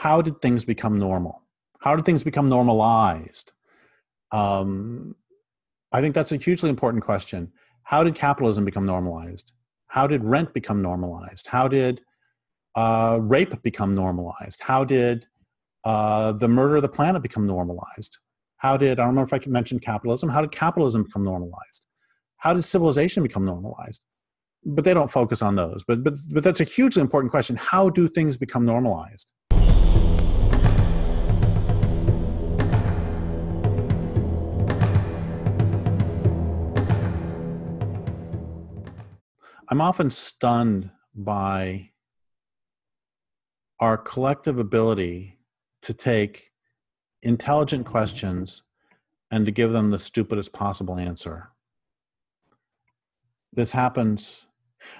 how did things become normal? How did things become normalized? I think that's a hugely important question. How did capitalism become normalized? How did rent become normalized? How did rape become normalized? How did the murder of the planet become normalized? How did, I don't remember if I can mention capitalism, how did capitalism become normalized? How did civilization become normalized? But they don't focus on those. But that's a hugely important question. How do things become normalized? I'm often stunned by our collective ability to take intelligent questions and to give them the stupidest possible answer. This happens,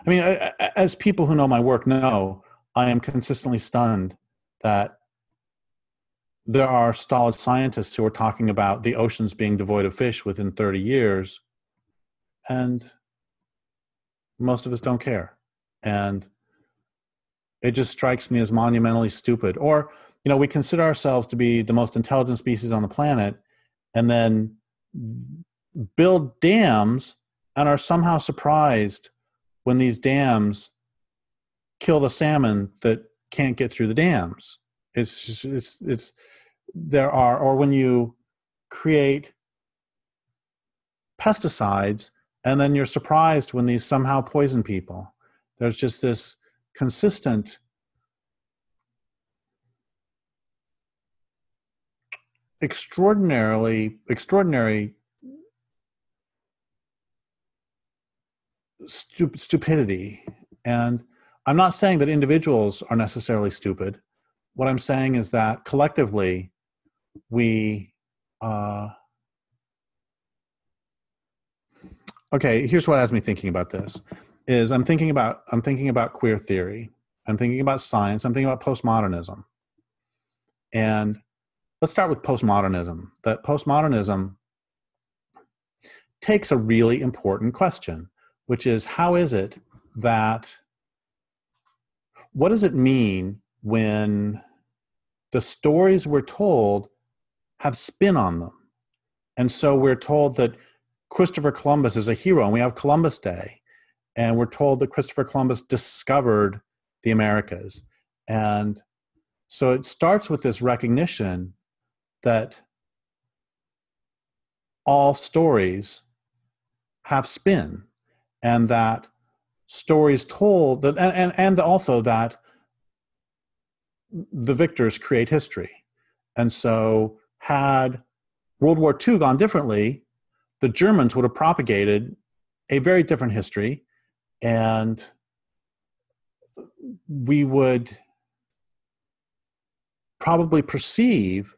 I mean, as people who know my work know, I am consistently stunned that there are stolid scientists who are talking about the oceans being devoid of fish within 30 years, and most of us don't care. And it just strikes me as monumentally stupid. Or, you know, we consider ourselves to be the most intelligent species on the planet and then build dams and are somehow surprised when these dams kill the salmon that can't get through the dams. Or when you create pesticides and then you're surprised when these somehow poison people. There's just this consistent extraordinary stupidity. And I'm not saying that individuals are necessarily stupid. What I'm saying is that collectively we okay, here's what has me thinking about this is I'm thinking about queer theory. I'm thinking about science. I'm thinking about postmodernism. And let's start with postmodernism. That postmodernism takes a really important question, which is how is it that, what does it mean when the stories we're told have spin on them? And so we're told that Christopher Columbus is a hero, and we have Columbus Day, and we're told that Christopher Columbus discovered the Americas. And so it starts with this recognition that all stories have spin, and that stories told, that, and also that the victors create history. And so had World War II gone differently, the Germans would have propagated a very different history, and we would probably perceive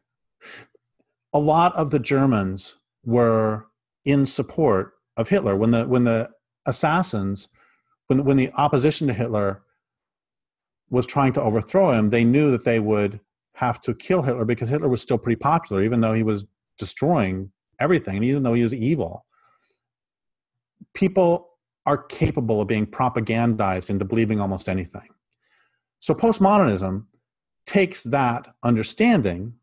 a lot of the Germans were in support of Hitler. When the assassins, when the opposition to Hitler was trying to overthrow him, they knew that they would have to kill Hitler because Hitler was still pretty popular, even though he was destroying everything, and even though he was evil. People are capable of being propagandized into believing almost anything. So postmodernism takes that understanding,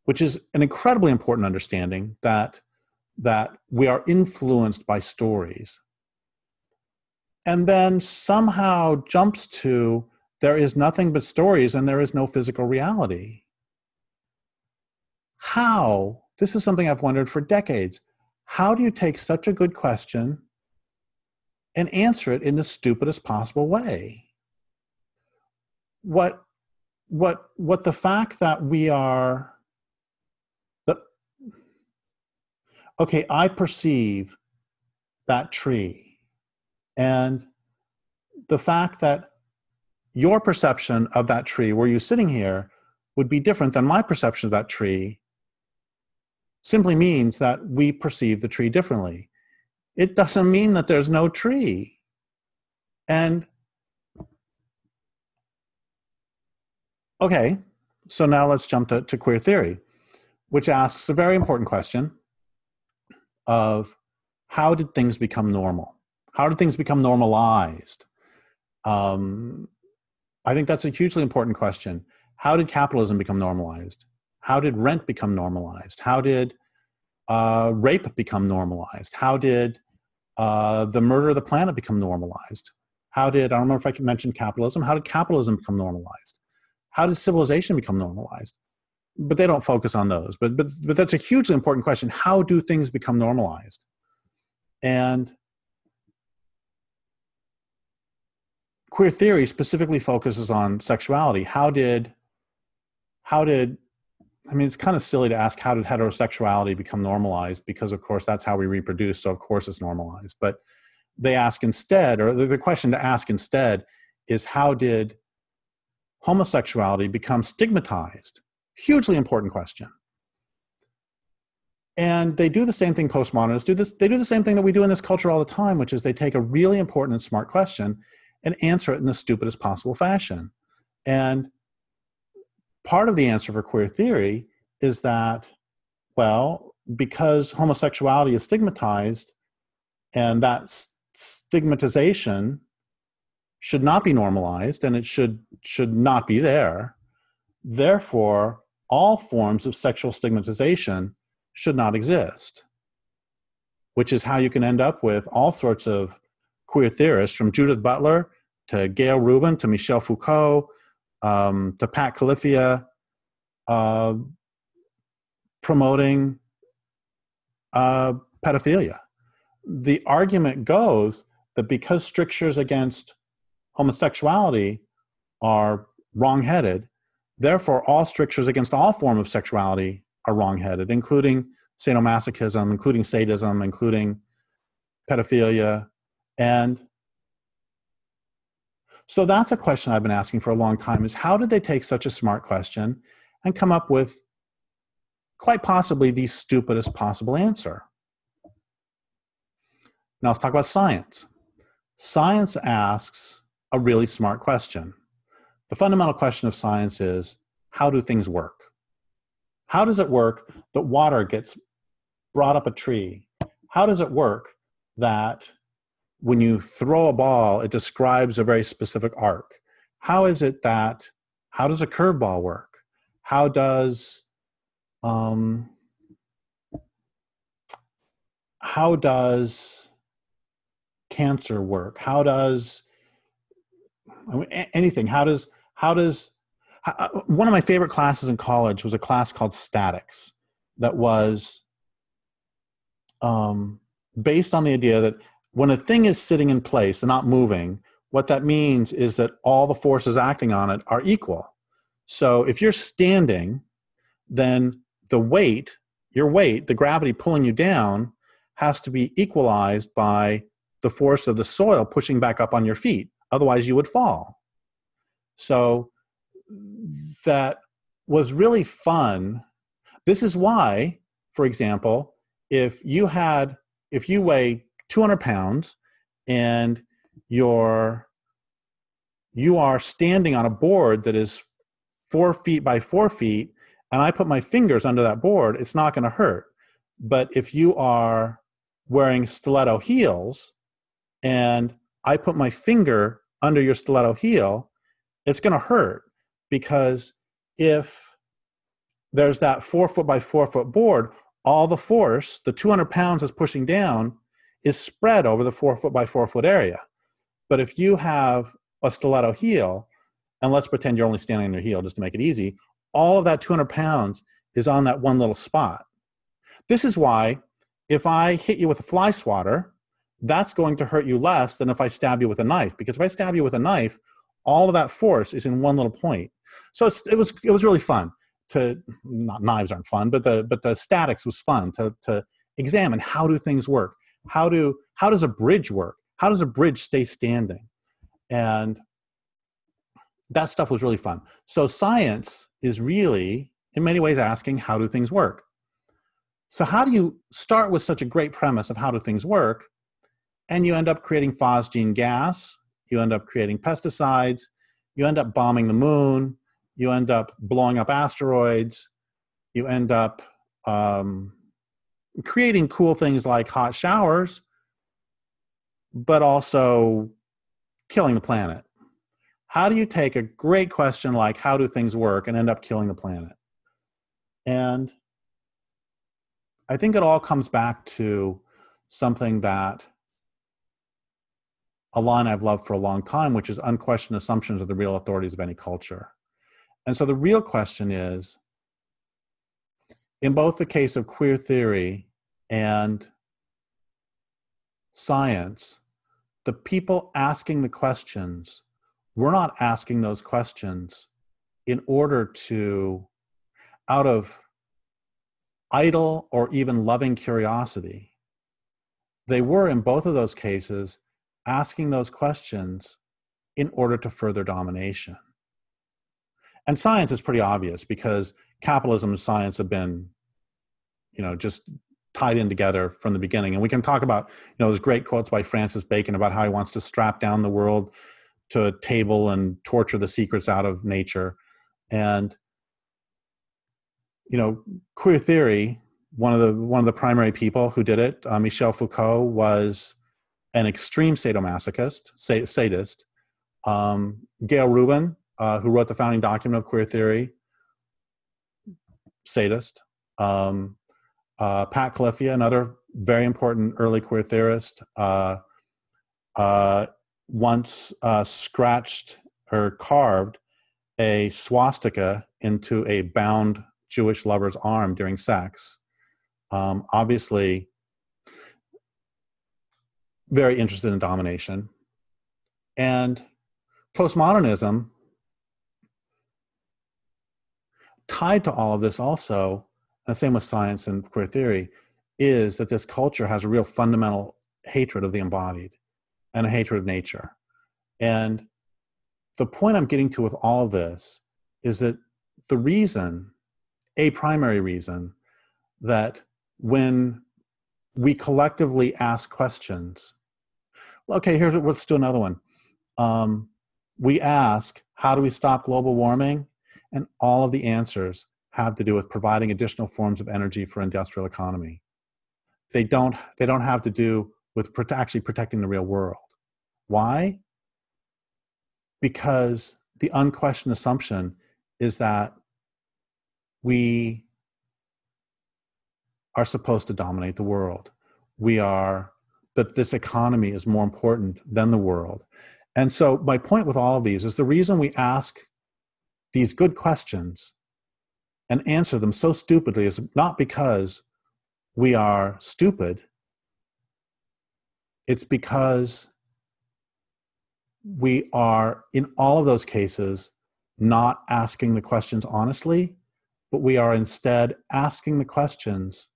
which is an incredibly important understanding, that we are influenced by stories, and then somehow jumps to there is nothing but stories and there is no physical reality. How? This is something I've wondered for decades. How do you take such a good question and answer it in the stupidest possible way? What the fact that we are, okay, I perceive that tree, and the fact that your perception of that tree, were you sitting here, would be different than my perception of that tree simply means that we perceive the tree differently. It doesn't mean that there's no tree. And okay, so now let's jump to queer theory, which asks a very important question of how did things become normal? How did things become normalized? I think that's a hugely important question. How did capitalism become normalized? How did rent become normalized? How did rape become normalized? How did the murder of the planet become normalized? How did, I don't remember if I can mention capitalism, how did capitalism become normalized? How did civilization become normalized? But they don't focus on those. But that's a hugely important question. How do things become normalized? And queer theory specifically focuses on sexuality. How did, I mean, it's kind of silly to ask how did heterosexuality become normalized, because of course that's how we reproduce, so of course it's normalized. But they ask instead, or the question to ask instead is, how did homosexuality become stigmatized? Hugely important question. And they do the same thing, postmodernists do this. They do the same thing that we do in this culture all the time, which is they take a really important and smart question and answer it in the stupidest possible fashion. And part of the answer for queer theory is that, well, because homosexuality is stigmatized, and that stigmatization should not be normalized, and it should not be there, therefore, all forms of sexual stigmatization should not exist, which is how you can end up with all sorts of queer theorists, from Judith Butler to Gail Rubin to Michel Foucault to Pat Califia, promoting pedophilia. The argument goes that because strictures against homosexuality are wrong-headed, therefore all strictures against all forms of sexuality are wrong-headed, including sadomasochism, including sadism, including pedophilia. And so that's a question I've been asking for a long time, is how did they take such a smart question and come up with quite possibly the stupidest possible answer? Now let's talk about science. Science asks a really smart question. The fundamental question of science is, how do things work? How does it work that water gets brought up a tree? How does it work that when you throw a ball, it describes a very specific arc? How is it that, how does a curveball work? How does cancer work? How does anything? One of my favorite classes in college was a class called statics that was based on the idea that when a thing is sitting in place and not moving, what that means is that all the forces acting on it are equal. So if you're standing, then the weight, your weight, the gravity pulling you down, has to be equalized by the force of the soil pushing back up on your feet. Otherwise, you would fall. So that was really fun. This is why, for example, if you weigh 200 pounds and you are standing on a board that is 4 feet by 4 feet, and I put my fingers under that board, it's not going to hurt. But if you are wearing stiletto heels and I put my finger under your stiletto heel, it's going to hurt, because if there's that 4 foot by 4 foot board, all the force, the 200 pounds is pushing down, is spread over the 4 foot by 4 foot area. But if you have a stiletto heel, and let's pretend you're only standing on your heel just to make it easy, all of that 200 pounds is on that one little spot. This is why if I hit you with a fly swatter, that's going to hurt you less than if I stab you with a knife, because if I stab you with a knife, all of that force is in one little point. So it was really fun to, not knives aren't fun, but the statics was fun to examine, how do things work? How does a bridge work? How does a bridge stay standing? And that stuff was really fun. So science is really, in many ways, asking, how do things work? So how do you start with such a great premise of how do things work, and you end up creating phosgene gas, you end up creating pesticides, you end up bombing the moon, you end up blowing up asteroids, you end up creating cool things like hot showers, but also killing the planet. How do you take a great question like, how do things work, and end up killing the planet? And I think it all comes back to something that a line I've loved for a long time, which is unquestioned assumptions are the real authorities of any culture. And so the real question is, in both the case of queer theory and science, the people asking the questions, we're not asking those questions in order to, out of idle or even loving curiosity. They were, in both of those cases, asking those questions in order to further domination. And science is pretty obvious because capitalism and science have been, just tied in together from the beginning. And we can talk about, those great quotes by Francis Bacon about how he wants to strap down the world to a table and torture the secrets out of nature. And, queer theory, one of the primary people who did it, Michel Foucault, was an extreme sadomasochist, sadist. Gail Rubin, who wrote the founding document of queer theory, sadist. Pat Califia, another very important early queer theorist, once scratched or carved a swastika into a bound Jewish lover's arm during sex. Obviously, very interested in domination. And postmodernism, tied to all of this also, and the same with science and queer theory, is that this culture has a real fundamental hatred of the embodied and a hatred of nature. And the point I'm getting to with all of this is that the reason, a primary reason, that when we collectively ask questions, okay, let's do another one. We ask, how do we stop global warming? And all of the answers have to do with providing additional forms of energy for industrial economy. They don't have to do with actually protecting the real world. Why? Because the unquestioned assumption is that we are supposed to dominate the world. That this economy is more important than the world. And so my point with all of these is the reason we ask these good questions and answer them so stupidly is not because we are stupid. It's because we are, in all of those cases, not asking the questions honestly, but we are instead asking the questions,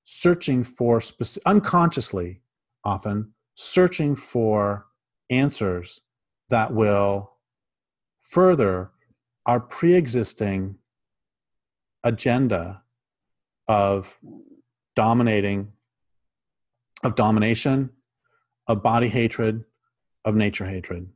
searching for, unconsciously often, searching for answers that will further our pre-existing agenda of domination, of body hatred, of nature hatred.